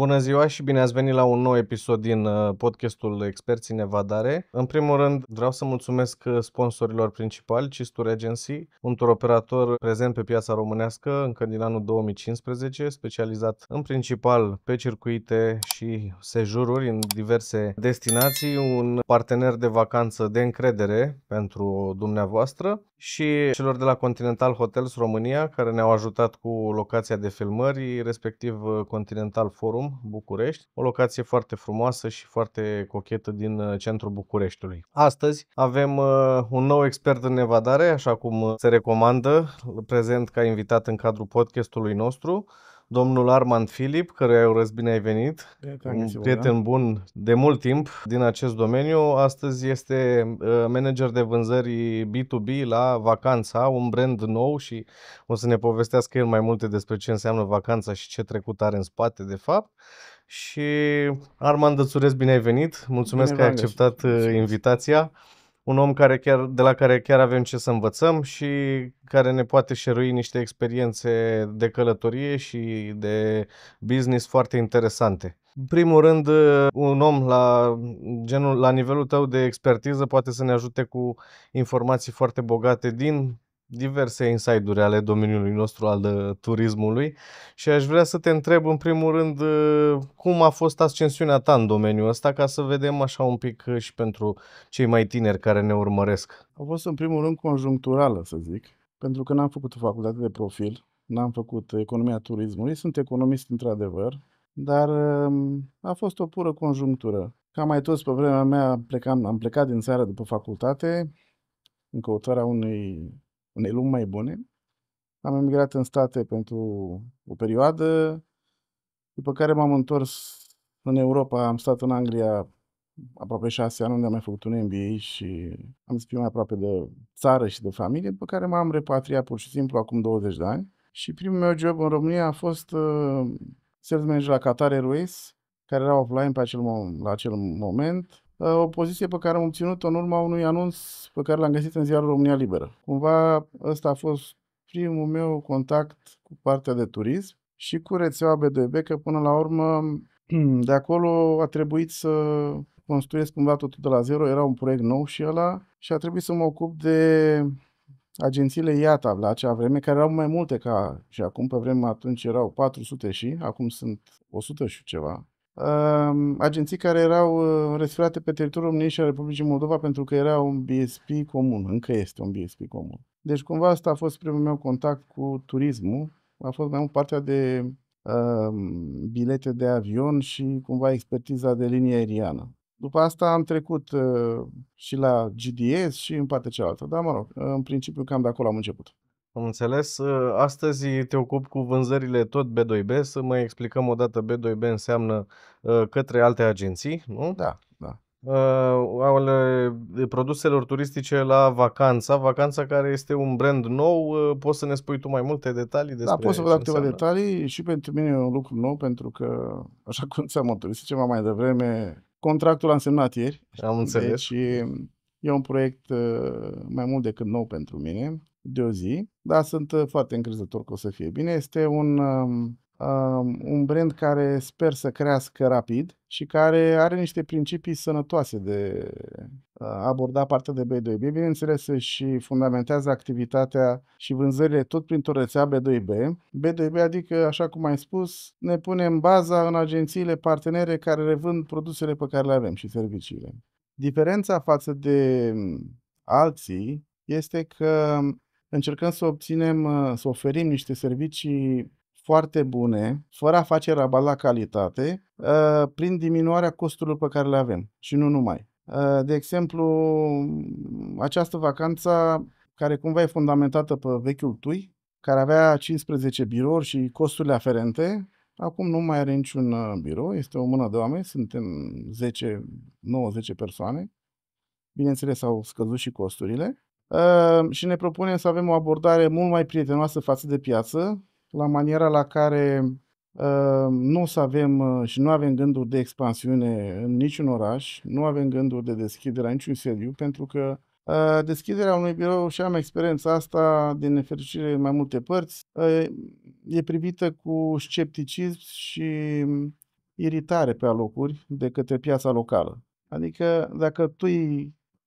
Bună ziua și bine ați venit la un nou episod din podcastul Experți în Evadare. În primul rând vreau să mulțumesc sponsorilor principali, Cistur Agency, un turoperator prezent pe piața românească încă din anul 2015, specializat în principal pe circuite și sejururi în diverse destinații, un partener de vacanță de încredere pentru dumneavoastră, și celor de la Continental Hotels România, care ne-au ajutat cu locația de filmări, respectiv Continental Forum București, o locație foarte frumoasă și foarte cochetă din centrul Bucureștiului. Astăzi avem un nou expert în evadare, așa cum se recomandă, prezent ca invitat în cadrul podcastului nostru, domnul Armand Filip, căruia eu urez bine ai venit, un prieten bun de mult timp din acest domeniu. Astăzi este manager de vânzări B2B la Vacanța, un brand nou, și o să ne povestească el mai multe despre ce înseamnă Vacanța și ce trecut are în spate de fapt. Și Armand, îți urez bine ai venit, mulțumesc că ai acceptat invitația. Un om de la care chiar avem ce să învățăm și care ne poate share-ui niște experiențe de călătorie și de business foarte interesante. În primul rând, un om la nivelul tău de expertiză poate să ne ajute cu informații foarte bogate din diverse inside-uri ale domeniului nostru al turismului, și aș vrea să te întreb în primul rând cum a fost ascensiunea ta în domeniul ăsta, ca să vedem așa un pic și pentru cei mai tineri care ne urmăresc. A fost în primul rând conjuncturală, să zic, pentru că n-am făcut o facultate de profil, n-am făcut economia turismului, sunt economist într-adevăr, dar a fost o pură conjunctură. Ca mai toți pe vremea mea am plecat din țară după facultate, în căutarea unei lumi mai bune. Am emigrat în state pentru o perioadă, după care m-am întors în Europa, am stat în Anglia aproape 6 ani, unde am mai făcut un MBA și am să fiu mai aproape de țară și de familie, după care m-am repatriat pur și simplu acum 20 de ani. Și primul meu job în România a fost sales manager la Qatar Airways, care era offline la acel moment. O poziție pe care am obținut-o în urma unui anunț pe care l-am găsit în ziarul România Liberă. Cumva ăsta a fost primul meu contact cu partea de turism și cu rețeaua B2B, că până la urmă de acolo a trebuit să construiesc cumva totul de la zero, era un proiect nou și a trebuit să mă ocup de agențiile IATA la acea vreme, care erau mai multe ca și acum, pe vremea atunci erau 400 și acum sunt 100 și ceva. Agenții care erau răsfrate pe teritoriul României și a Republicii Moldova, pentru că era un BSP comun, încă este un BSP comun. Deci cumva asta a fost primul meu contact cu turismul, a fost mai mult partea de bilete de avion și cumva expertiza de linie aeriană. După asta am trecut și la GDS și în partea cealaltă, dar mă rog, în principiu cam de acolo am început. Am înțeles. Astăzi te ocupi cu vânzările tot B2B. Să mai explicăm o dată, B2B înseamnă către alte agenții, nu? Da. Ale produselor turistice la Vacanța care este un brand nou. Poți să ne spui tu mai multe detalii despre pot să vă dau câteva înseamnă? detalii. Și pentru mine e un lucru nou, pentru că, așa cum ți-am mărturisit ceva mai devreme, contractul l-am semnat ieri. Am înțeles. Deci e un proiect mai mult decât nou pentru mine, de o zi, dar sunt foarte încrezător că o să fie bine. Este un brand care sper să crească rapid și care are niște principii sănătoase de a aborda partea de B2B, bineînțeles, și fundamentează activitatea și vânzările tot printr-o rețea B2B. B2B adică, așa cum ai spus, ne punem baza în agențiile partenere care revând produsele pe care le avem și serviciile. Diferența față de alții este că încercăm să oferim niște servicii foarte bune, fără a face rabat la calitate, prin diminuarea costurilor pe care le avem și nu numai. De exemplu, această vacanță, care cumva e fundamentată pe vechiul TUI, care avea 15 birouri și costurile aferente, acum nu mai are niciun birou, este o mână de oameni, suntem 9-10 persoane. Bineînțeles, au scăzut și costurile. Și ne propunem să avem o abordare mult mai prietenoasă față de piață, la maniera la care nu o să avem și nu avem gânduri de expansiune în niciun oraș, nu avem gânduri de deschidere la niciun sediu, pentru că deschiderea unui birou, și am experiența asta din nefericire în mai multe părți, e privită cu scepticism și iritare pe alocuri de către piața locală. Adică dacă tu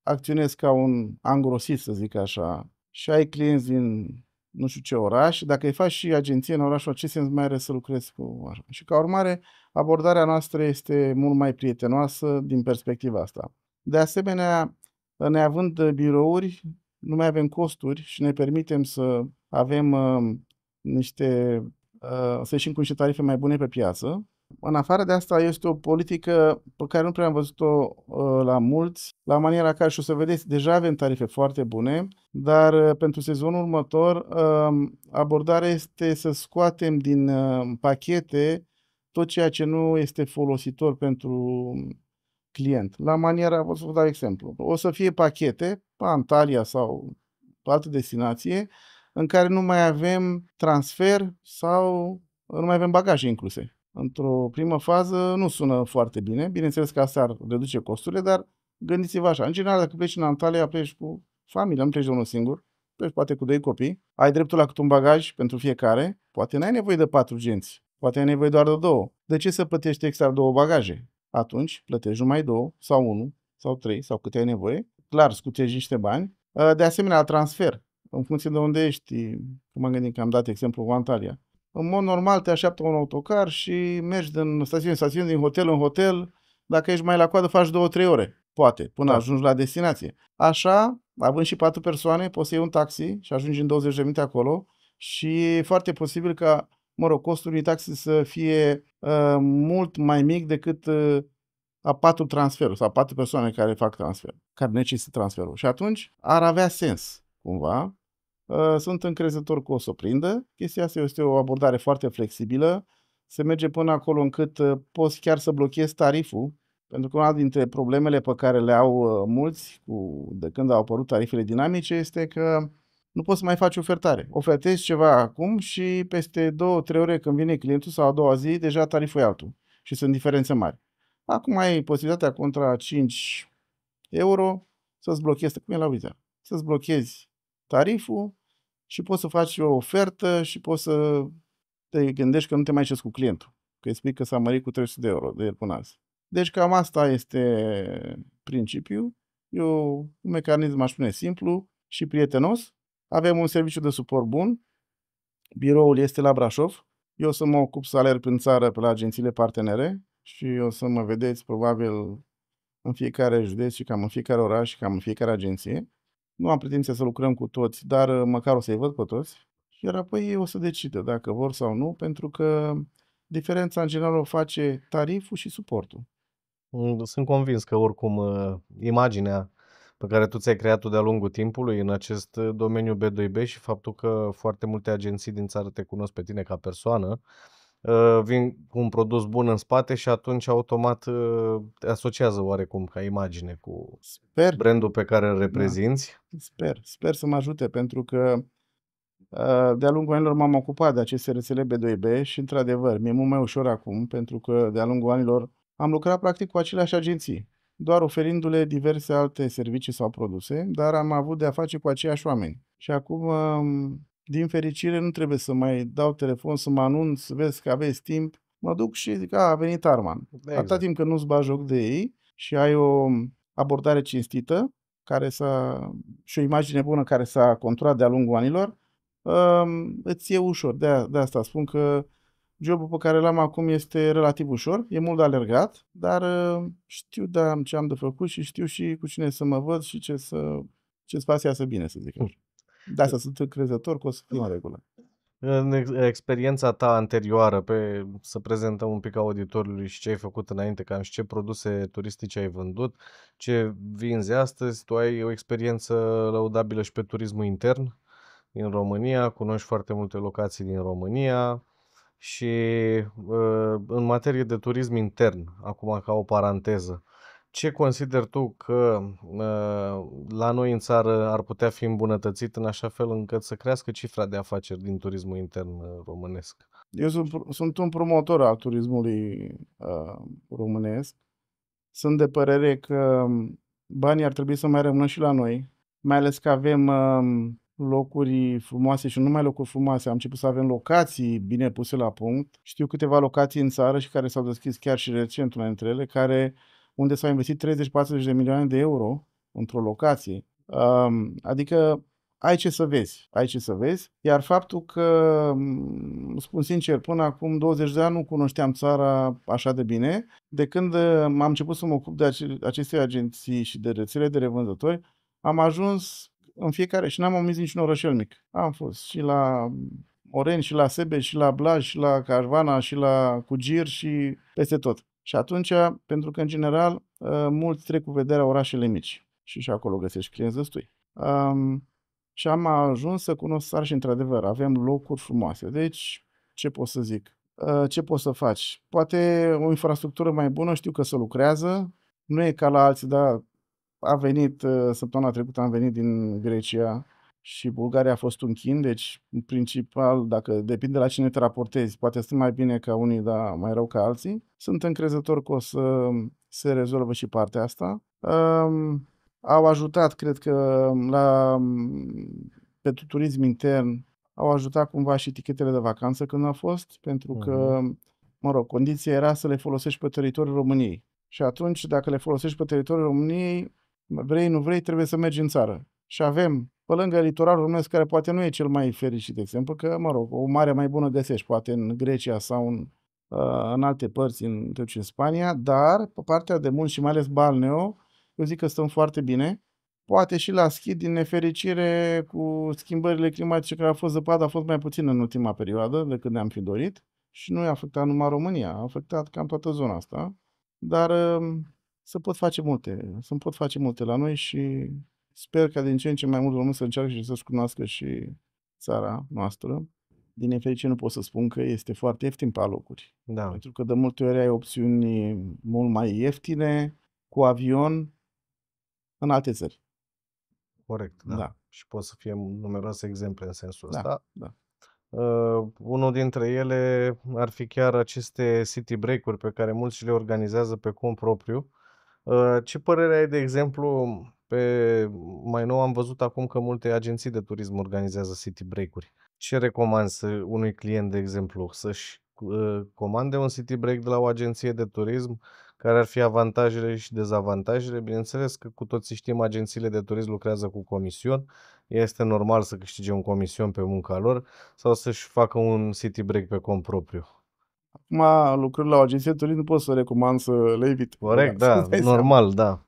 acționezi ca un angrosist, să zic așa, și ai clienți din nu știu ce oraș, dacă îi faci și agenție în orașul, ce sens mai are să lucrezi cu așa? Și ca urmare, abordarea noastră este mult mai prietenoasă din perspectiva asta. De asemenea, neavând birouri, nu mai avem costuri și ne permitem să avem să ieșim cu niște tarife mai bune pe piață. În afară de asta, este o politică pe care nu prea am văzut-o la mulți, la maniera care, și o să vedeți, deja avem tarife foarte bune, dar pentru sezonul următor, abordarea este să scoatem din pachete tot ceea ce nu este folositor pentru client. La maniera, o să vă dau exemplu, o să fie pachete pe Antalya sau pe altă destinație în care nu mai avem transfer sau nu mai avem bagaje incluse. Într-o primă fază nu sună foarte bine, bineînțeles că asta ar reduce costurile, dar gândiți-vă așa, în general dacă pleci în Antalya, pleci cu familia, nu pleci de unul singur, pleci poate cu 2 copii, ai dreptul la câte un bagaj pentru fiecare, poate n-ai nevoie de 4 genți, poate ai nevoie doar de 2. De ce să plătești extra 2 bagaje? Atunci plătești numai 2 sau 1 sau 3 sau câte ai nevoie, clar scutești niște bani. De asemenea, la transfer, în funcție de unde ești, cum am gândit că am dat exemplu cu Antalya. În mod normal te așteaptă un autocar și mergi din stațiune în stațiune, din hotel în hotel. Dacă ești mai la coadă, faci 2-3 ore, poate, până ajungi la destinație. Așa, având și 4 persoane, poți să iei un taxi și ajungi în 20 de minute acolo și e foarte posibil ca, costul unui taxi să fie mult mai mic decât a 4 transferuri sau 4 persoane care fac transfer, care necesită transferul. Și atunci ar avea sens, cumva. Sunt încrezător că o să o prindă. Chestia asta este o abordare foarte flexibilă. Se merge până acolo încât poți chiar să blochezi tariful, pentru că una dintre problemele pe care le au mulți de când au apărut tarifele dinamice este că nu poți să mai faci ofertare. Ofertezi ceva acum și peste 2-3 ore când vine clientul sau a doua zi, deja tariful e altul și sunt diferențe mari. Acum ai posibilitatea contra 5 euro să-ți blochezi, cum e la Visa, să-ți blochezi tariful și poți să faci o ofertă și poți să te gândești că nu te mai ceri cu clientul, că îi spui că s-a mărit cu 300 de euro de ieri până azi. Deci cam asta este principiul. E un mecanism, aș spune, simplu și prietenos. Avem un serviciu de suport bun. Biroul este la Brașov. Eu o să mă ocup să alerg prin țară pe la agențiile partenere și o să mă vedeți probabil în fiecare județ și cam în fiecare oraș și cam în fiecare agenție. Nu am pretenția să lucrăm cu toți, dar măcar o să-i văd pe toți. Iar apoi ei o să decidă dacă vor sau nu, pentru că diferența în general o face tariful și suportul. Sunt convins că oricum imaginea pe care tu ți-ai creat-o de-a lungul timpului în acest domeniu B2B și faptul că foarte multe agenții din țară te cunosc pe tine ca persoană, vin cu un produs bun în spate și atunci automat te asociază oarecum ca imagine cu brandul pe care îl reprezinți. Sper să mă ajute, pentru că de-a lungul anilor m-am ocupat de aceste rețele B2B și, într-adevăr, mi-e mult mai ușor acum, pentru că de-a lungul anilor am lucrat practic cu aceleași agenții, doar oferindu-le diverse alte servicii sau produse, dar am avut de-a face cu aceiași oameni. Și acum, din fericire, nu trebuie să mai dau telefon să mă anunț, să vezi că aveți timp. Mă duc și zic, a venit Arman. Exact. Atâta timp când nu-ți bagi joc de ei și ai o abordare cinstită și o imagine bună care s-a conturat de-a lungul anilor, îți e ușor. De asta spun că jobul pe care l-am acum este relativ ușor, e mult de alergat, dar știu ce am de făcut și știu și cu cine să mă văd și ce-ți fac să iasă bine, să zic așa. De asta sunt încrezător că o să fie în regulă. În experiența ta anterioară, să prezentăm un pic auditorului și ce ai făcut înainte, cam și ce produse turistice ai vândut, ce vinzi astăzi, tu ai o experiență lăudabilă și pe turismul intern din România, cunoști foarte multe locații din România și în materie de turism intern, acum ca o paranteză, ce consideri tu că la noi în țară ar putea fi îmbunătățit în așa fel încât să crească cifra de afaceri din turismul intern românesc? Eu sunt un promotor al turismului românesc. Sunt de părere că banii ar trebui să mai rămână și la noi, mai ales că avem locuri frumoase și nu numai locuri frumoase, am început să avem locații bine puse la punct. Știu câteva locații în țară și care s-au deschis chiar și recent, una dintre ele, unde s-au investit 30-40 de milioane de euro într-o locație. Adică ai ce să vezi, ai ce să vezi. Iar faptul că, spun sincer, până acum 20 de ani nu cunoșteam țara așa de bine, de când am început să mă ocup de aceste agenții și de rețele de revânzători, am ajuns în fiecare și n-am omis niciun orășel mic. Am fost și la Oreni, și la Sebeș, și la Blaj, și la Cașvana, și la Cugir și peste tot. Și atunci, pentru că în general mulți trec cu vederea orașele mici și acolo găsești clienți destui. Și am ajuns să cunosc țara și într-adevăr avem locuri frumoase. Deci, ce pot să zic? Ce poți să faci? Poate o infrastructură mai bună, știu că se lucrează, nu e ca la alții, dar a venit, săptămâna trecută am venit din Grecia și Bulgaria a fost un chin, deci în principal, dacă depinde la cine te raportezi, poate sunt mai bine ca unii, dar mai rău ca alții. Sunt încrezător că o să se rezolvă și partea asta. Au ajutat, cred că, pentru turism intern, au ajutat cumva și tichetele de vacanță când a fost, pentru că, mă rog, condiția era să le folosești pe teritoriul României. Și atunci, dacă le folosești pe teritoriul României, vrei, nu vrei, trebuie să mergi în țară. Și avem, pe lângă litoralul românesc, care poate nu e cel mai fericit de exemplu, că, mă rog, o mare mai bună găsești, poate în Grecia sau în alte părți, în Spania, dar pe partea de munți și mai ales balneo, eu zic că stăm foarte bine. Poate și la schi, din nefericire, cu schimbările climatice care au fost zăpadă, a fost mai puțin în ultima perioadă decât ne-am fi dorit și nu i-a afectat numai România, a afectat cam toată zona asta. Dar se pot face multe la noi și sper că din ce în ce mai mult români să încearcă și să-și cunoască și țara noastră. Din nefericire nu pot să spun că este foarte ieftin pe alocuri. Da, Pentru că de multe ori ai opțiuni mult mai ieftine, cu avion, în alte țări. corect, da. Da, Și pot să fie numeroase exemple în sensul da, ăsta. da. Unul dintre ele ar fi chiar aceste city break-uri pe care mulți le organizează pe cont propriu. Ce părere ai, de exemplu, mai nou am văzut acum că multe agenții de turism organizează city break-uri. Ce recomanzi unui client, de exemplu, să-și comande un city break de la o agenție de turism? Care ar fi avantajele și dezavantajele? Bineînțeles că cu toții știm, agențiile de turism lucrează cu comision. Este normal să câștige un comision pe munca lor sau să-și facă un city break pe cont propriu. Acum, lucrând la o agenție de turism, nu pot să recomand să le evit. Corect, da, Să-ți dai seama. normal, da.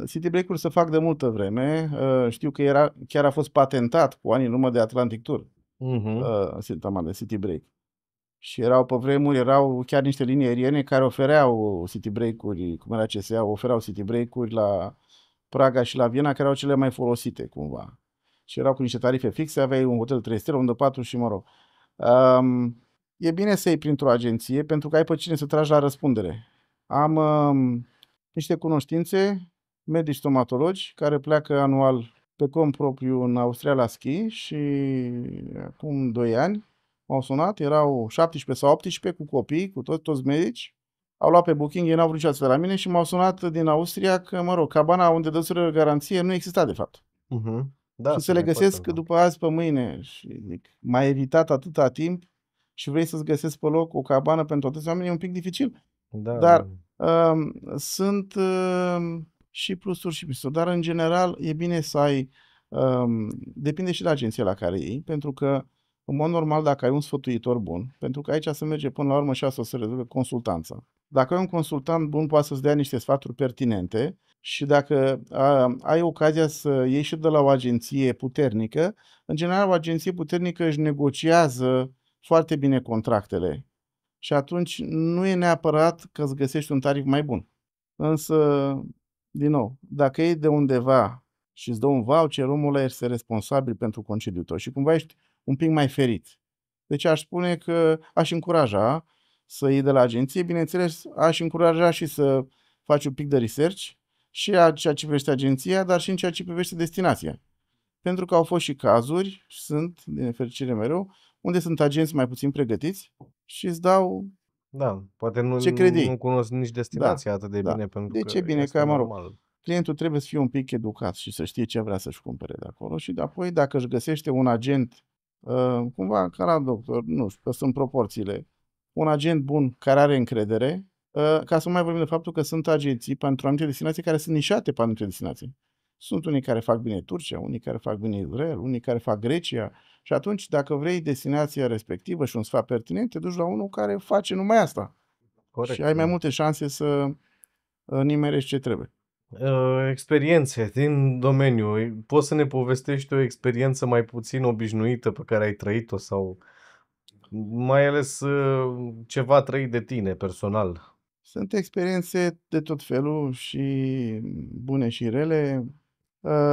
City break-uri se fac de multă vreme. Știu că chiar a fost patentat cu ani în urmă de Atlantic Tour, sistemul de city break. Și pe vremuri erau chiar niște linii aeriene care ofereau city break-uri, cum era CSA, ofereau city break-uri la Praga și la Viena, care erau cele mai folosite cumva. Și erau cu niște tarife fixe, aveai un hotel 3 stele, unul de 4 și mă rog. E bine să iei printr-o agenție pentru că ai pe cine să tragi la răspundere. Am niște cunoștințe, medici stomatologi, care pleacă anual pe cont propriu în Austria la schi și acum 2 ani m-au sunat, erau 17 sau 18 cu copii, cu toți medici. Au luat pe booking, ei n-au vrut niciodată de la mine și m-au sunat din Austria că, mă rog, cabana unde dăsură garanție nu exista de fapt. Da, Și să le găsesc după azi pe mâine. Și zic, m-ai evitat atâta timp și vrei să-ți găsesc pe loc o cabană pentru toți oamenii, e un pic dificil. Da, Dar sunt și plusuri și minusuri. Dar, în general, e bine să ai... depinde și de agenția la care iei, pentru că, în mod normal, dacă ai un sfătuitor bun, pentru că aici se merge până la urmă și asta o să rezolve consultanța. Dacă ai un consultant bun, poate să-ți dea niște sfaturi pertinente și dacă ai ocazia să iei și de la o agenție puternică, în general, o agenție puternică își negociază foarte bine contractele. Și atunci nu e neapărat că îți găsești un tarif mai bun. Însă, din nou, dacă iei de undeva și îți dă un voucher, omul ăla este responsabil pentru concediul tău și cumva ești un pic mai ferit. Deci aș spune că aș încuraja să iei de la agenție, bineînțeles, aș încuraja și să faci un pic de research și a ceea ce privește agenția, dar și în ceea ce privește destinația. Pentru că au fost și cazuri, și sunt, din nefericire mereu, unde sunt agenți mai puțin pregătiți și îți dau Da, poate ce crede nu ei. cunosc nici destinația atât de Da. bine, pentru Deci că e bine este ca, mă rog, normal. clientul trebuie să fie un pic educat și să știe ce vrea să-și cumpere de acolo și apoi dacă își găsește un agent, cumva ca la doctor, nu știu, că sunt proporțiile, un agent bun care are încredere, ca să nu mai vorbim de faptul că sunt agenții pentru anumite destinații care sunt nișate pe anumite destinații. Sunt unii care fac bine Turcia, unii care fac bine Israel, unii care fac Grecia și atunci dacă vrei destinația respectivă și un sfat pertinent, te duci la unul care face numai asta și Corect, ai mai da. multe șanse să nimerești ce trebuie. Experiențe din domeniu. Poți să ne povestești o experiență mai puțin obișnuită pe care ai trăit-o sau mai ales ceva trăit de tine personal? Sunt experiențe de tot felul și bune și rele.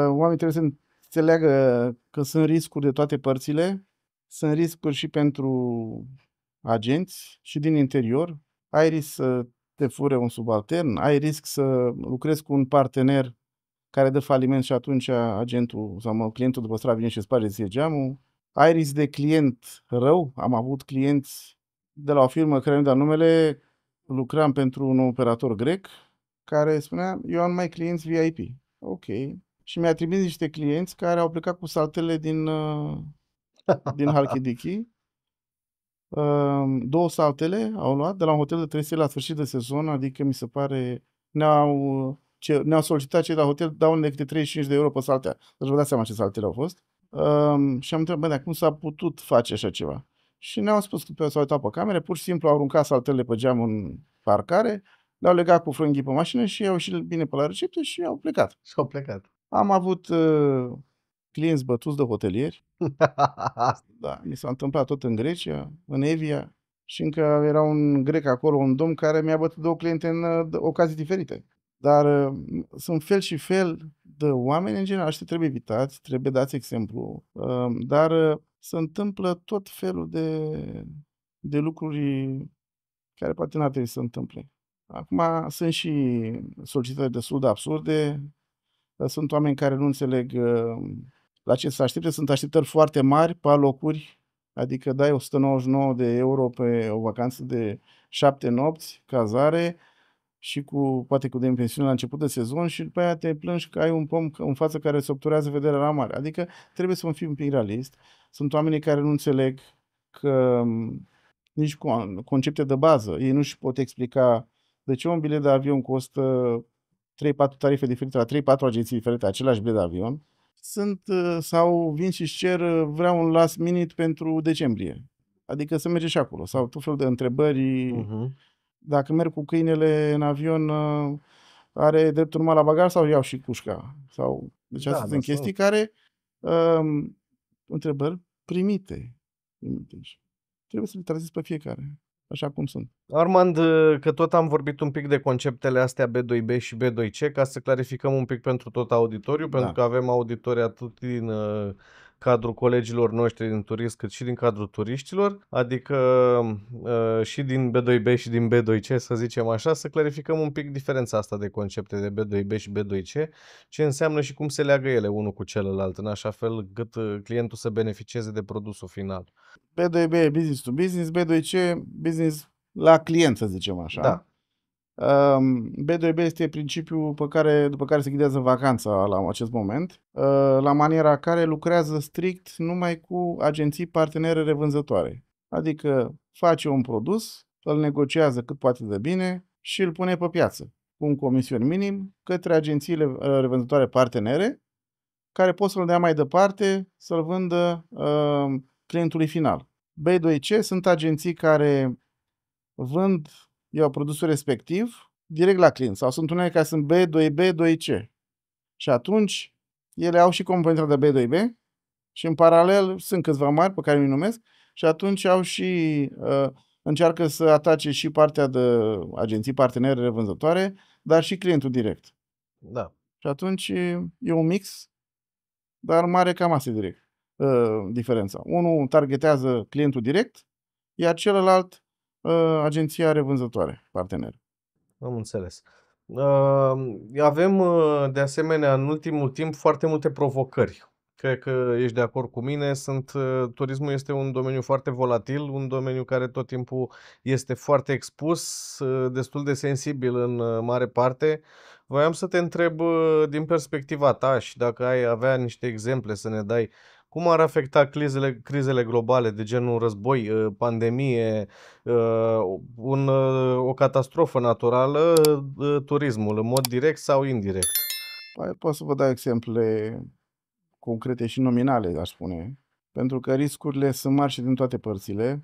Oamenii trebuie să înțeleagă că sunt riscuri de toate părțile. Sunt riscuri și pentru agenți și din interior. Ai risc să te fure un subaltern, ai risc să lucrezi cu un partener care dă faliment și atunci agentul sau clientul după strada vine și sparge ție geamul. Ai risc de client rău. Am avut clienți de la o firmă care nu dau numele, lucram pentru un operator grec care spunea, eu am numai clienți VIP. Ok. Și mi-a trimis niște clienți care au plecat cu saltele din Halkidiki. 2 saltele au luat de la un hotel de 3 stele la sfârșit de sezon, adică mi se pare ne-au solicitat cei de la hotel, dau de câte 35 de euro pe saltea. Deci vă dați seama ce saltele au fost. Și am întrebat, dar cum s-a putut face așa ceva? Și ne-au spus că s-au uitat pe camere, pur și simplu au aruncat saltele pe geam în parcare, le-au legat cu frânghii pe mașină și au ieșit bine pe la recepție și au plecat. Și au plecat. Am avut clienți bătuți de hotelieri. Da, mi s-a întâmplat tot în Grecia, în Evia și încă era un grec acolo, un domn care mi-a bătut 2 cliente în ocazii diferite. Dar sunt fel și fel de oameni în general și trebuie evitați, trebuie dați exemplu. Dar se întâmplă tot felul de lucruri care poate n-ar trebui să se întâmple. Acum sunt și solicitări destul de absurde, sunt oameni care nu înțeleg la ce să aștepte, sunt așteptări foarte mari pe alocuri, adică dai 199 de euro pe o vacanță de 7 nopți, cazare și poate cu depensiune la început de sezon și după aia te plângi că ai un pom în față care se obturează vederea la mare. Adică trebuie să fii un pic realist. Sunt oamenii care nu înțeleg că nici concepte de bază, ei nu-și pot explica de ce un bilet de avion costă 3-4 tarife diferite la 3-4 agenții diferite, același bilet de avion, sau vin și-și cer, vreau un last minute pentru decembrie. Adică să merge și acolo. Sau tot felul de întrebări. Dacă merg cu câinele în avion, are dreptul numai la bagaj sau iau și cușca? Deci astea sunt chestii care, întrebări primite. Și trebuie să le tratezi pe fiecare, așa cum sunt. Armand, că tot am vorbit un pic de conceptele astea B2B și B2C, ca să clarificăm un pic pentru tot auditoriul, pentru că avem auditori atât din cadrul colegilor noștri din turism, cât și din cadrul turiștilor, adică și din B2B și din B2C, să zicem așa, să clarificăm un pic diferența asta de concepte de B2B și B2C, ce înseamnă și cum se leagă ele unul cu celălalt, în așa fel cât clientul să beneficieze de produsul final. B2B, business to business, B2C, business la client, să zicem așa. Da. B2B este principiul după care se ghidează vacanța la acest moment, la maniera care lucrează strict numai cu agenții partenere revânzătoare. Adică face un produs, îl negociază cât poate de bine și îl pune pe piață cu un comision minim către agențiile revânzătoare partenere, care pot să-l dea mai departe, să-l vândă clientului final. B2C sunt agenții care iau produsul respectiv direct la client sau sunt unele care sunt B2B, 2C. Și atunci ele au și componenta de B2B și în paralel sunt câțiva mari pe care îi numesc și atunci au și încearcă să atace și partea de agenții partenere revânzătoare, dar și clientul direct. Da. Și atunci e un mix, dar mare cam asta direct. Diferența. Unul targetează clientul direct, iar celălalt agenția revânzătoare, partener. Am înțeles. Avem de asemenea în ultimul timp foarte multe provocări. Cred că ești de acord cu mine. Turismul este un domeniu foarte volatil, un domeniu care tot timpul este foarte expus, destul de sensibil în mare parte. Voiam să te întreb din perspectiva ta și dacă ai avea niște exemple să ne dai, cum ar afecta crizele globale de genul război, pandemie, o catastrofă naturală, turismul, în mod direct sau indirect? Pot să vă dau exemple concrete și nominale, aș spune, pentru că riscurile sunt mari și din toate părțile.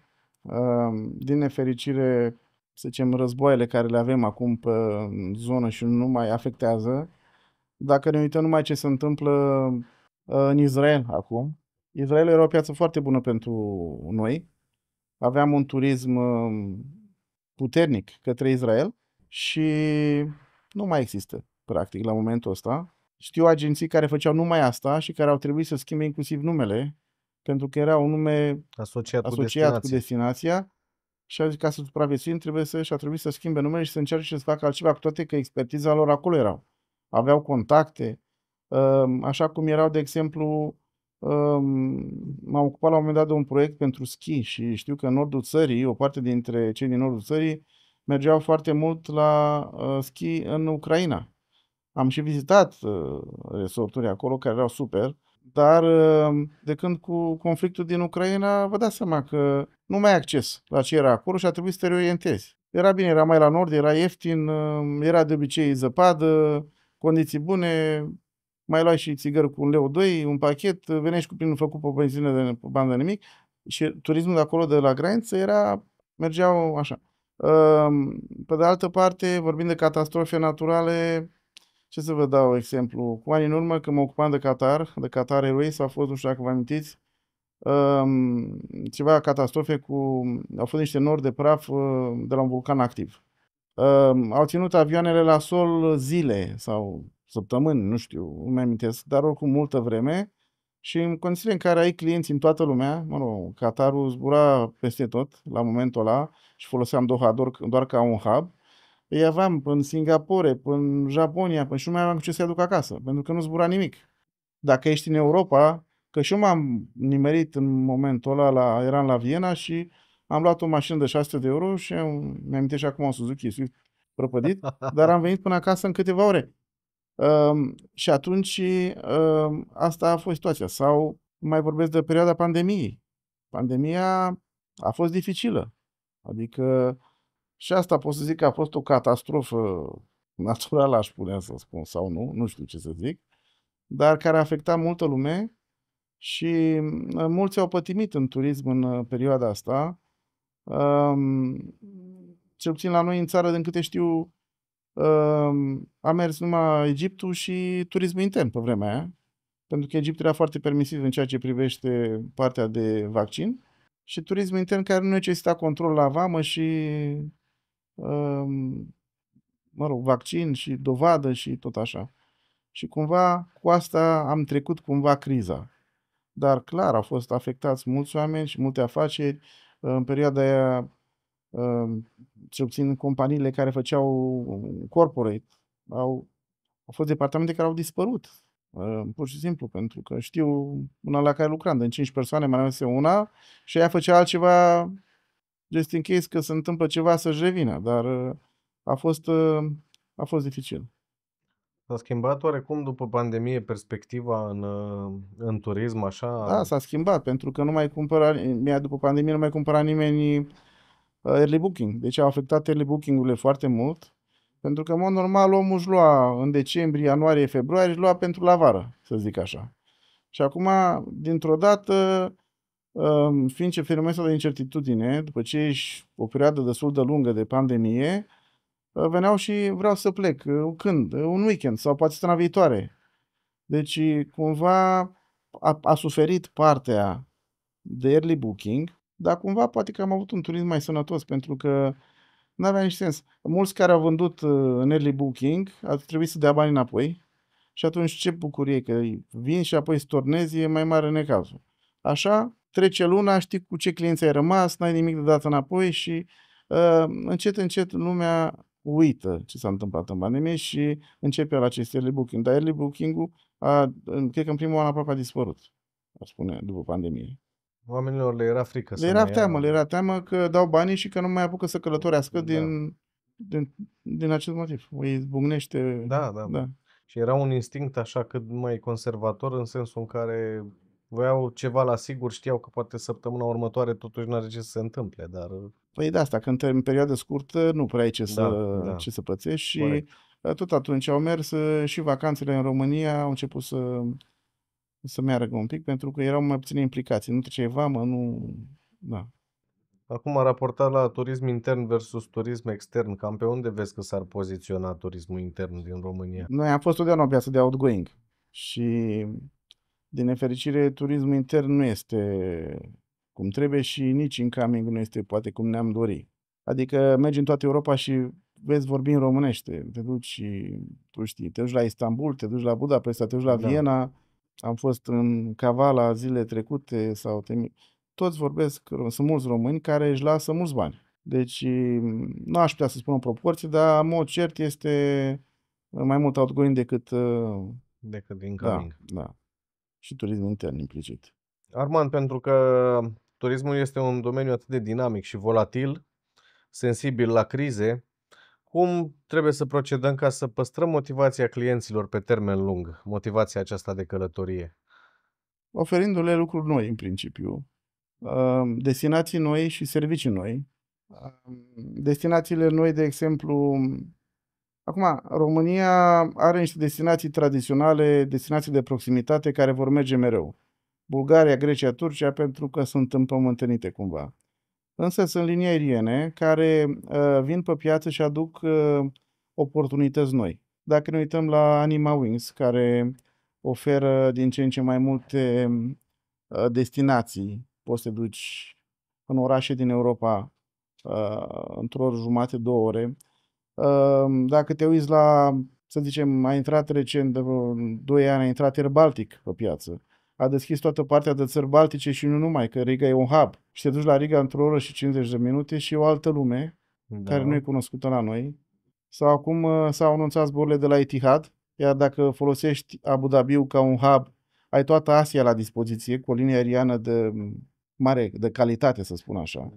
Din nefericire, să zicem, războaiele care le avem acum pe zonă și nu mai afectează. Dacă ne uităm numai ce se întâmplă în Israel acum, Israel era o piață foarte bună pentru noi. Aveam un turism puternic către Israel și nu mai există, practic, la momentul ăsta. Știu agenții care făceau numai asta și care au trebuit să schimbe inclusiv numele, pentru că era un nume Asociat cu asociat cu destinația. destinația. și au zis ca să supraviețuim a trebuit să schimbe numele și să încerce să facă altceva, cu toate că expertiza lor acolo erau. Aveau contacte, așa cum erau, de exemplu, m-am ocupat la un moment dat de un proiect pentru schi și știu că în nordul țării, o parte dintre cei din nordul țării mergeau foarte mult la schi în Ucraina. Am și vizitat resorturi acolo care erau super, dar de când cu conflictul din Ucraina, vă dați seama că nu mai ai acces la ce era acolo și a trebuit să te reorientezi. Era bine, era mai la nord, era ieftin, era de obicei zăpadă, condiții bune, mai luai și țigări cu 1,2 lei, un pachet, veneai și cu plinul făcut pe benzină pe bandă nimic și turismul de acolo, de la graniță, mergeau așa. Pe de altă parte, vorbim de catastrofe naturale, ce să vă dau exemplu? Cu ani în urmă, când mă ocupam de Qatar Airways, a fost, nu știu dacă vă amintiți, ceva catastrofe au fost niște nori de praf de la un vulcan activ. Au ținut avioanele la sol zile sau săptămâni, nu știu, nu mai amintesc, dar oricum multă vreme. Și în condițiile în care ai clienți în toată lumea, mă rog, Qatarul zbura peste tot la momentul ăla și foloseam Doha doar ca un hub, îi aveam în Singapore, în Japonia, și nu mai aveam cu ce să-i aduc acasă, pentru că nu zbura nimic. Dacă ești în Europa, că și eu m-am nimerit în momentul ăla, eram la Viena și am luat o mașină de 600 de euro și mi-am și acum un Suzuki Swift prăpădit, dar am venit până acasă în câteva ore. Și atunci asta a fost situația. Sau mai vorbesc de perioada pandemiei. Pandemia a fost dificilă. Adică și asta pot să zic că a fost o catastrofă naturală, aș putea să spun, sau nu știu ce să zic, dar care a afectat multă lume și mulți au pătimit în turism în perioada asta. Cel puțin la noi în țară, din câte știu, a mers numai Egiptul și turismul intern pe vremea aia, pentru că Egiptul era foarte permisiv în ceea ce privește partea de vaccin și turismul intern care nu necesita control la vamă și mă rog, vaccin și dovadă și tot așa. Și cumva cu asta am trecut cumva criza. Dar clar, au fost afectați mulți oameni și multe afaceri. În perioada aia, cel puțin companiile care făceau corporate, au fost departamente care au dispărut. Pur și simplu, pentru că știu una la care lucram, din 5 persoane mai rămase una și ea făcea altceva just in case că se întâmplă ceva să-și revină, dar a fost dificil. S-a schimbat oarecum după pandemie perspectiva în turism, așa? Da, s-a schimbat, pentru că nu mai după pandemie nu mai cumpăra nimeni early booking. Deci au afectat early booking-urile foarte mult, pentru că, în mod normal, omul își lua în decembrie, ianuarie, februarie, își lua pentru la vară, să zic așa. Și acum, dintr-o dată, fiind ce fenomenul ăsta de incertitudine, după ce ești o perioadă destul de lungă de pandemie, veneau și vreau să plec. Când? Un weekend sau poate săptămâna viitoare. Deci, cumva, a suferit partea de early booking, dar cumva poate că am avut un turism mai sănătos, pentru că nu avea nici sens. Mulți care au vândut în early booking ar trebui să dea bani înapoi și atunci ce bucurie că vin și apoi stornezi, e mai mare necazul. Așa, trece luna, știi cu ce clienți ai rămas, n-ai nimic de dat înapoi și încet, încet lumea uită ce s-a întâmplat în pandemie și începe la acest early booking. Dar early booking-ul, cred că în primul an aproape a dispărut, aș spune, după pandemie. Oamenilor le era frică Le să era mai teamă, ia. le era teamă că dau banii și că nu mai apucă să călătorească Da. din acest motiv. O izbucnește, Da. da. Și era un instinct așa cât mai conservator, în sensul în care voiau ceva la sigur, știau că poate săptămâna următoare totuși n-are ce să se întâmple, dar Păi de asta, când în perioadă scurtă nu prea ai da, ce să pățești și corect. tot atunci au mers și vacanțele în România au început să meargă un pic pentru că erau mai puține implicații. Nu treceai vamă, nu... Da. Acum, raportat la turism intern versus turism extern, cam pe unde vezi că s-ar poziționa turismul intern din România? Noi am fost totdeauna o piață de outgoing și din nefericire turismul intern nu este cum trebuie și nici incoming nu este poate cum ne-am dori. Adică mergi în toată Europa și vezi vorbi în românește. Te duci și tu știi, te duci la Istanbul, te duci la Budapesta, te duci la Da. Viena. Am fost în Kavala zile trecute toți vorbesc, sunt mulți români care își lasă mulți bani. Deci nu aș putea să spun o proporție, dar în mod cert este mai mult outgoing decât Decât da, incoming. da. Și turism intern implicit. Armand, pentru că turismul este un domeniu atât de dinamic și volatil, sensibil la crize, cum trebuie să procedăm ca să păstrăm motivația clienților pe termen lung, motivația aceasta de călătorie? Oferindu-le lucruri noi, în principiu. Destinații noi și servicii noi. Destinațiile noi, de exemplu, acum, România are niște destinații tradiționale, destinații de proximitate care vor merge mereu. Bulgaria, Grecia, Turcia, pentru că sunt împământenite cumva. Însă sunt linii aeriene care vin pe piață și aduc oportunități noi. Dacă ne uităm la Anima Wings, care oferă din ce în ce mai multe destinații, poți să te duci în orașe din Europa într-o oră jumate, 2 ore. Dacă te uiți la, să zicem, a intrat recent, de vreo 2 ani, a intrat Air Baltic pe piață. A deschis toată partea de țări baltice și nu numai, că Riga e un hub. Și te duci la Riga într-o oră și 50 de minute și e o altă lume care nu Da, e cunoscută la noi. Sau acum s-au anunțat zborurile de la Etihad, iar dacă folosești Abu Dhabiul ca un hub, ai toată Asia la dispoziție, cu o linie aeriană de mare, de calitate, să spun așa.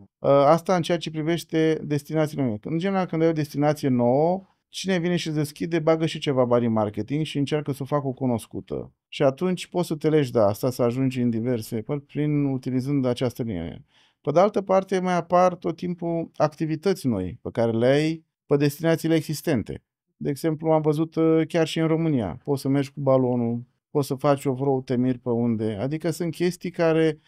Asta în ceea ce privește destinațiile noi. În general, când ai o destinație nouă, cine vine și îți deschide, bagă și ceva bani în marketing și încearcă să o facă o cunoscută. Și atunci poți să te legi de asta, să ajungi în diverse părți prin utilizând această linie. Pe de altă parte, mai apar tot timpul activități noi pe care le ai pe destinațiile existente. De exemplu, am văzut chiar și în România. Poți să mergi cu balonul, poți să faci o vreo temiri pe unde. Adică sunt chestii care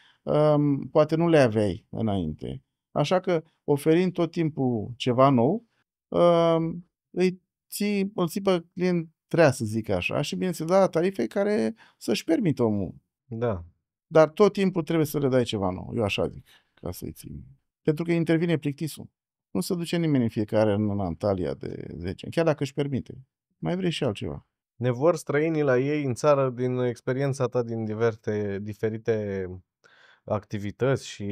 poate nu le aveai înainte. Așa că, oferind tot timpul ceva nou, îl ții pe client treaz, să zic așa, și bineînțeles, da, tarife care să-și permită omul. da. Dar tot timpul trebuie să le dai ceva nou, eu așa zic, ca să-i ții. Pentru că intervine plictisul. Nu se duce nimeni în fiecare în Antalya de 10 ani, chiar dacă își permite. Mai vrei și altceva. Ne vor străinii la ei în țară din experiența ta din diferite activități și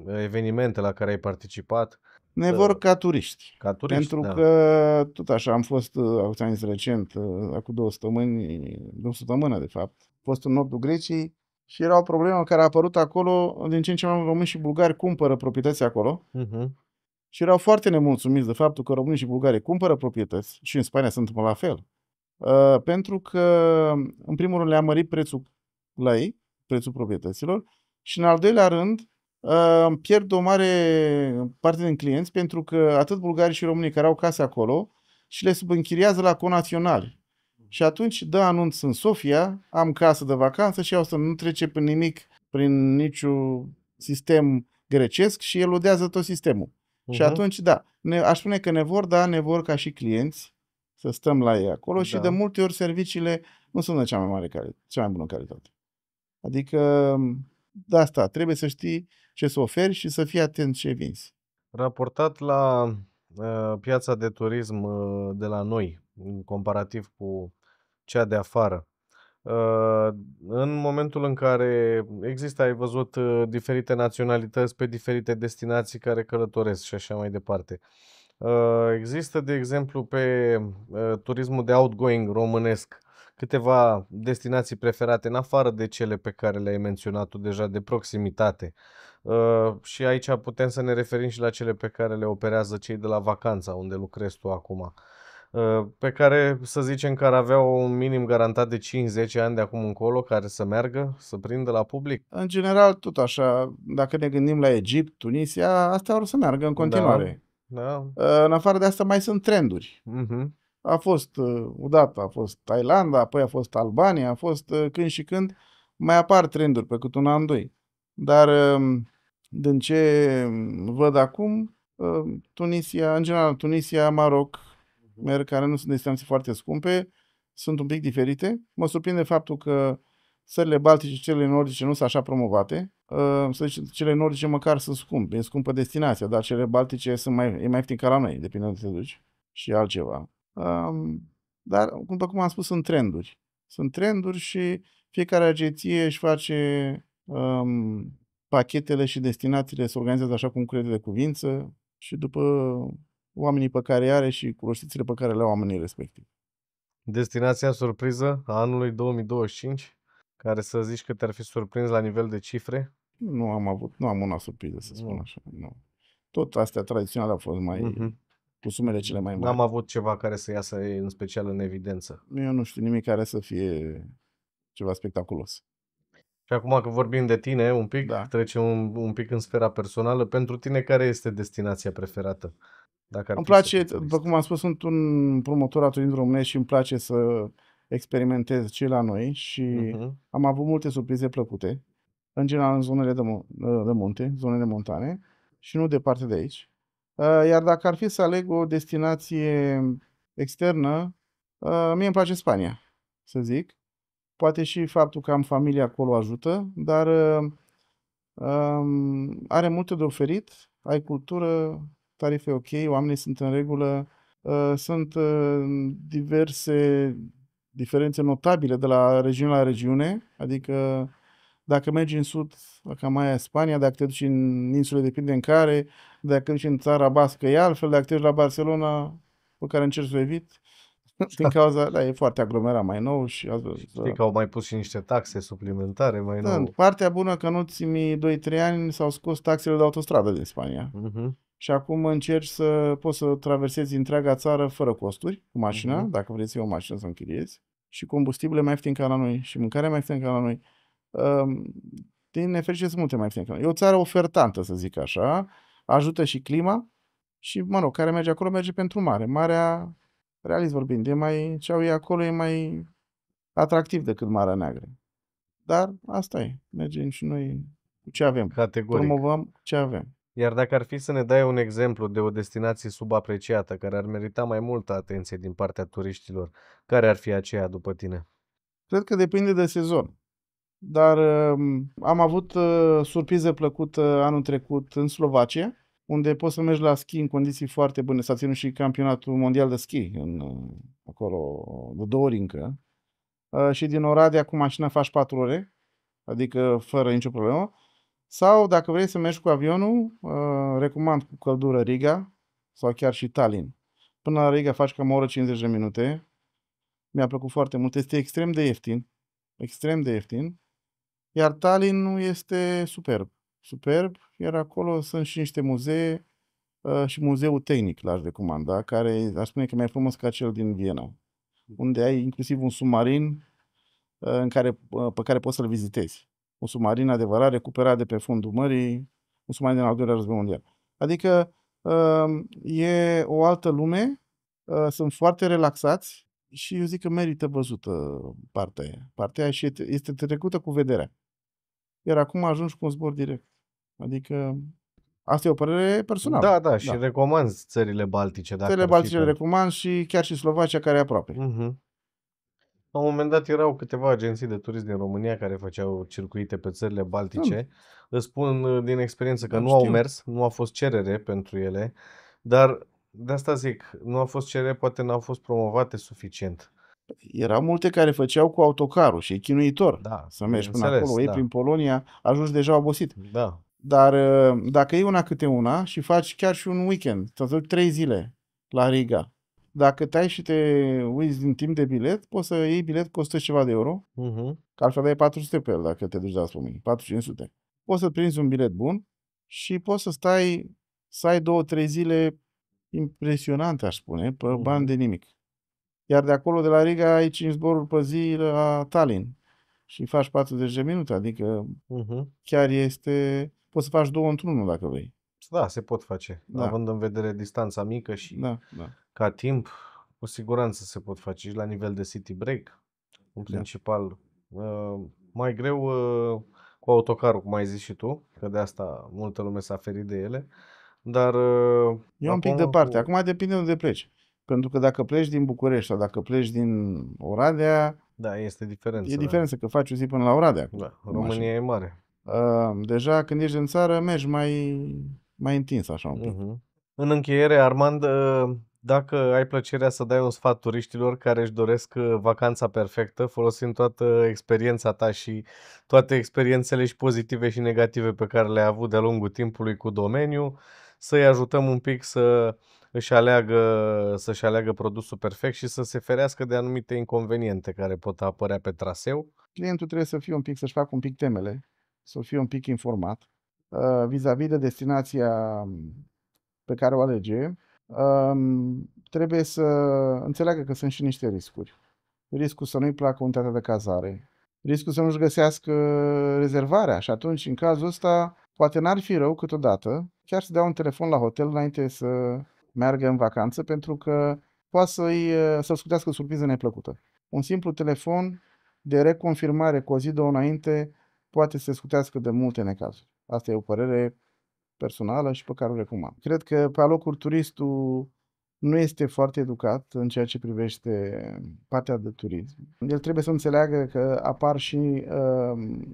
evenimente la care ai participat, Ne vor ca turiști. ca turiști, Pentru da. că, tot așa, am fost, ți-am zis recent, acum 2 săptămână de fapt, am fost în nordul Greciei și era o problemă care a apărut acolo, din ce în ce mai mulți români și bulgari cumpără proprietăți acolo Mhm. și erau foarte nemulțumiți de faptul că românii și bulgarii cumpără proprietăți și în Spania se întâmplă la fel. Pentru că, în primul rând, le-a mărit prețul la ei, prețul proprietăților, și în al doilea rând, pierd o mare parte din clienți pentru că atât bulgarii și românii care au case acolo și le subînchiriază la conaționali. Și atunci dă anunț în Sofia, am casă de vacanță și asta nu trece prin nimic, prin niciun sistem grecesc și eludează tot sistemul. Și Mhm. atunci, da, aș spune că ne vor ca și clienți să stăm la ei acolo și de Da. multe ori serviciile nu sunt de cea mai bună calitate. Adică de asta trebuie să știi ce să oferi și să fii atent ce vinzi. Raportat la piața de turism de la noi, în comparativ cu cea de afară, în momentul în care există, ai văzut, diferite naționalități pe diferite destinații care călătoresc și așa mai departe. Există, de exemplu, pe turismul de outgoing românesc câteva destinații preferate în afară de cele pe care le-ai menționat tu deja de proximitate. Și aici putem să ne referim și la cele pe care le operează cei de la Vacanța, unde lucrezi tu acum. Pe care, să zicem, că ar avea un minim garantat de 5-10 ani de acum încolo, care să meargă, să prindă la public. În general, tot așa, dacă ne gândim la Egipt, Tunisia, astea or să meargă în Da, continuare. da. În afară de asta mai sunt trenduri. Mhm. A fost odată, a fost Thailanda, apoi a fost Albania, a fost când și când mai apar trenduri pe cât un an, doi. Dar din ce văd acum, Tunisia, în general, Tunisia, Maroc, care nu sunt destinații foarte scumpe, sunt un pic diferite. Mă surprinde faptul că țările baltice și cele nordice nu sunt așa promovate. Să zicem, cele nordice măcar sunt scumpe, e scumpă destinația, dar cele baltice e mai ieftin ca la noi, depinde de unde te duci și altceva. Dar, după cum am spus, sunt trenduri. Sunt trenduri și fiecare agenție își face pachetele și destinațiile, se organizează așa cum crede de cuvință și după oamenii pe care îi are și cunoștințele pe care le au oamenii respectiv. Destinația surpriză a anului 2025, care să zici că te-ar fi surprins la nivel de cifre? Nu am una surpriză, să spun Nu. așa. Nu. Tot astea tradiționale au fost mai cu sumele cele mai mari. N-am avut ceva care să iasă în special în evidență. Eu nu știu nimic care să fie ceva spectaculos. Și acum că vorbim de tine un pic, Da. trecem un pic în sfera personală. Pentru tine, care este destinația preferată? Dacă ar Îmi fi să place, fii după turist. cum am spus, sunt un promotor al turismului românesc și îmi place să experimentez ce e la noi și Mhm. am avut multe surprize plăcute, în general în zonele de munte, zonele montane și nu departe de aici. Iar dacă ar fi să aleg o destinație externă, mie îmi place Spania, să zic. Poate și faptul că am familie acolo ajută, dar are multe de oferit, ai cultură, tarife ok, oamenii sunt în regulă, sunt diferențe notabile de la regiune la regiune, adică dacă mergi în sud, cam aia e Spania, dacă te duci în insule, depinde în care, dacă te duci în țara bască e altfel, dacă te duci la Barcelona, pe care încerc să o evit, din cauza, da, e foarte aglomerat mai nou și Știi că au mai pus și niște taxe suplimentare mai sunt. nou. Partea bună că în ultimii 2-3 ani s-au scos taxele de autostradă din Spania. Mhm. Și acum încerci să poți să traversezi întreaga țară fără costuri, cu mașina, Mhm. dacă vrei să iei o mașină să închiriezi. Și combustibile mai ieftin ca la noi și mâncarea mai ieftin ca la noi. Din nefericire sunt multe mai ieftine ca la noi. E o țară ofertantă, să zic așa. Ajută și clima și, mă rog, care merge acolo, merge pentru mare. Marea, realist vorbind, ce au ei acolo e mai atractiv decât Marea Neagră. Dar asta e. Mergem și noi cu ce avem. Categoric. Promovăm ce avem. Iar dacă ar fi să ne dai un exemplu de o destinație subapreciată, care ar merita mai multă atenție din partea turiștilor, care ar fi aceea după tine? Cred că depinde de sezon. Dar am avut surpriză plăcută anul trecut în Slovacia, unde poți să mergi la schi în condiții foarte bune. S-a ținut și campionatul mondial de schi acolo de 2 ori încă. Și din Oradea cu mașina faci 4 ore, adică fără nicio problemă. Sau dacă vrei să mergi cu avionul, recomand cu căldură Riga sau chiar și Tallinn. Până la Riga faci cam o oră 50 de minute. Mi-a plăcut foarte mult. Este extrem de ieftin. Extrem de ieftin. Iar Tallinn este superb. Superb, iar acolo sunt și niște muzee și muzeul tehnic l-aș recomanda, care aș spune că e mai frumos ca cel din Viena, unde ai inclusiv un submarin pe care poți să-l vizitezi. Un submarin adevărat, recuperat de pe fundul mării, un submarin din al doilea război mondial. Adică e o altă lume, sunt foarte relaxați și eu zic că merită văzută partea aia. Partea aia și este trecută cu vederea. Iar acum ajungi cu un zbor direct. Adică asta e o părere personală. Da, și recomanzi țările baltice dacă Țările ar fi baltice le recomand și chiar și Slovacia care e aproape. Mhm. La un moment dat erau câteva agenții de turism din România care făceau circuite pe țările baltice. Îți spun din experiență că Da, nu au știu. mers, nu a fost cerere pentru ele, dar de asta zic, nu a fost cerere, poate n-au fost promovate suficient. Erau multe care făceau cu autocarul și e chinuitor Da, să mergi până bineînțeles, acolo. Iei da. prin Polonia, ajungi deja obosit. Da. Dar dacă iei una câte una și faci chiar și un weekend, să duci 3 zile la Riga, dacă tai și te uiți din timp de bilet, poți să iei bilet, costă ceva de euro, Mhm. că altfel dai 400 pe el dacă te duci de la Spomeni, 400-500. poți să prinzi un bilet bun și poți să ai 2-3 zile impresionante, aș spune, pe bani de nimic. Iar de acolo, de la Riga, ai 5 zboruri pe zi la Tallinn și faci 40 de minute, adică chiar poți să faci 2 într-unul dacă vrei. Da, se pot face. Da. Având în vedere distanța mică și ca timp, cu siguranță se pot face și la nivel de city break, în principal. Mai greu cu autocarul, cum ai zis și tu, că de asta multă lume s-a ferit de ele, dar... E un pic departe. Acum depinde unde pleci. Pentru că dacă pleci din București sau dacă pleci din Oradea... Da, este diferență. E diferență, că faci o zi până la Oradea. Da, România e mare. Deja când ești în țară, mergi mai întins așa un pic. În încheiere, Armand, dacă ai plăcerea să dai un sfat turiștilor care își doresc vacanța perfectă, folosind toată experiența ta și toate experiențele și pozitive și negative pe care le-ai avut de-a lungul timpului cu domeniul, să-i ajutăm un pic să-și aleagă produsul perfect și să se ferească de anumite inconveniente care pot apărea pe traseu. Clientul trebuie să-și facă un pic temele, să fie un pic informat vis-a-vis de destinația pe care o alege. Trebuie să înțeleagă că sunt și niște riscuri. Riscul să nu-i placă unitatea de cazare, riscul să nu-și găsească rezervarea și atunci, în cazul ăsta, poate n-ar fi rău câteodată chiar să dea un telefon la hotel înainte să meargă în vacanță, pentru că poate să-l scutească o surpriză neplăcută. Un simplu telefon de reconfirmare cu o zi, 2 înainte poate să se scutească de multe necazuri. Asta e o părere personală și pe care o recomand. Cred că pe alocuri turistul nu este foarte educat în ceea ce privește partea de turism. El trebuie să înțeleagă că apar și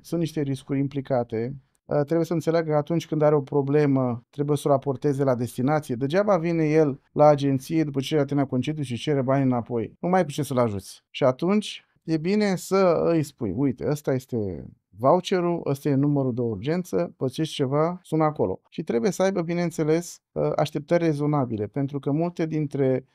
sunt niște riscuri implicate. Trebuie să înțeleagă că atunci când are o problemă, trebuie să o raporteze la destinație. Degeaba vine el la agenție după ce a terminat concediu și cere bani înapoi. Nu mai ai cu ce să-l ajuți. Și atunci e bine să îi spui, uite, ăsta este voucherul, ăsta e numărul de urgență, pățești ceva, sună acolo. Și trebuie să aibă, bineînțeles, așteptări rezonabile, pentru că multe dintre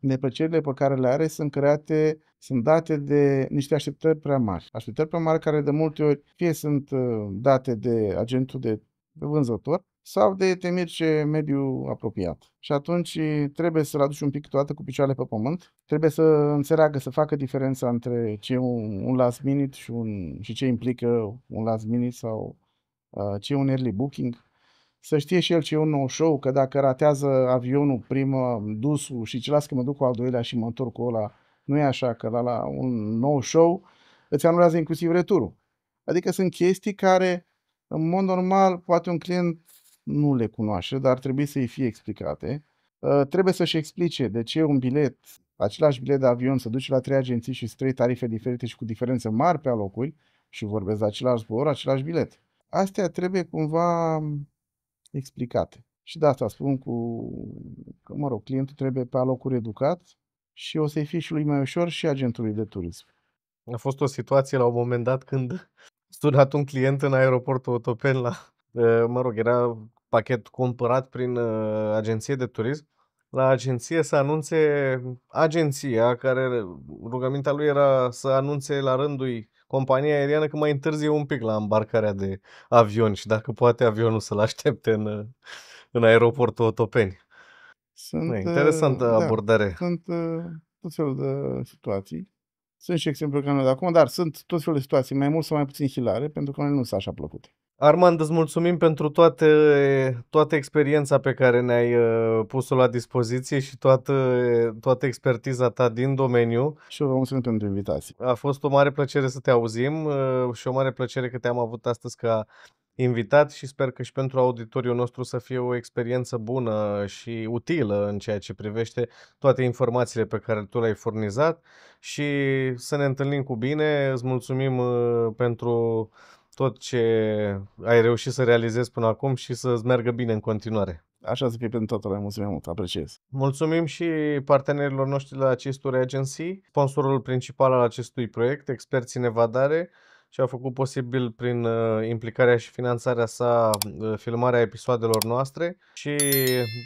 neplăcerile pe care le are sunt date de niște așteptări prea mari. Așteptări prea mari care de multe ori fie sunt date de agentul de vânzător sau de temirce mediu apropiat. Și atunci trebuie să-l aduci un pic toată cu picioarele pe pământ. Trebuie să înțeleagă, să facă diferența între ce e un last minute și ce implică un last minute sau ce e un early booking. Să știe și el ce e un nou show, că dacă ratează avionul primă, dusul și ce las că mă duc cu al doilea și mă întorc cu ăla, nu e așa, că la un nou show îți anulează inclusiv returul. Adică sunt chestii care, în mod normal, poate un client nu le cunoaște, dar trebuie să-i fie explicate. Trebuie să-și explice de ce un bilet, același bilet de avion, să duce la 3 agenții și 3 tarife diferite și cu diferențe mari pe alocuri și vorbesc de același zbor, același bilet. Astea trebuie cumva explicate. Și de asta spun că, mă rog, clientul trebuie pe alocuri educat și o să-i fie și lui mai ușor și agentului de turism. A fost o situație la un moment dat când sunat un client în aeroportul Otopeni era pachet cumpărat prin agenție de turism. La agenție să anunțe agenția, care rugămintea lui era să anunțe la rândul compania aeriană că mai întârzie un pic la îmbarcarea de avion și dacă poate avionul să-l aștepte în aeroportul Otopeni. Interesantă abordare. Sunt tot felul de situații. Sunt și exemple ca noi de acum, dar sunt tot felul de situații, mai mult sau mai puțin hilare, pentru că noi nu sunt așa plăcute. Armand, îți mulțumim pentru toată experiența pe care ne-ai pus-o la dispoziție și toată expertiza ta din domeniu. Și eu vă mulțumim pentru invitație. A fost o mare plăcere să te auzim și o mare plăcere că te-am avut astăzi ca invitat și sper că și pentru auditoriul nostru să fie o experiență bună și utilă în ceea ce privește toate informațiile pe care tu le-ai furnizat și să ne întâlnim cu bine. Îți mulțumim pentru tot ce ai reușit să realizezi până acum și să-ți meargă bine în continuare. Așa să fie pentru toată lumea. Mulțumim mult, apreciez. Mulțumim și partenerilor noștri la Cisturi Agency, sponsorul principal al acestui proiect, Experții în Evadare, și a făcut posibil prin implicarea și finanțarea sa filmarea episoadelor noastre, și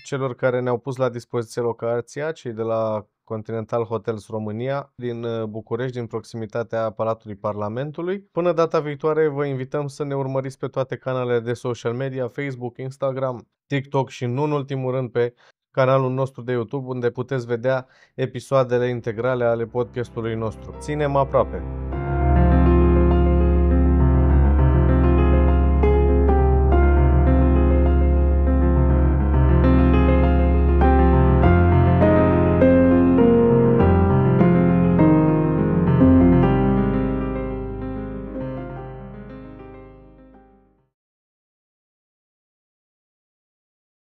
celor care ne-au pus la dispoziție locația, cei de la Continental Hotels România din București, din proximitatea Palatului Parlamentului. Până data viitoare vă invităm să ne urmăriți pe toate canalele de social media, Facebook, Instagram, TikTok și nu în ultimul rând pe canalul nostru de YouTube, unde puteți vedea episoadele integrale ale podcastului nostru. Ținem aproape!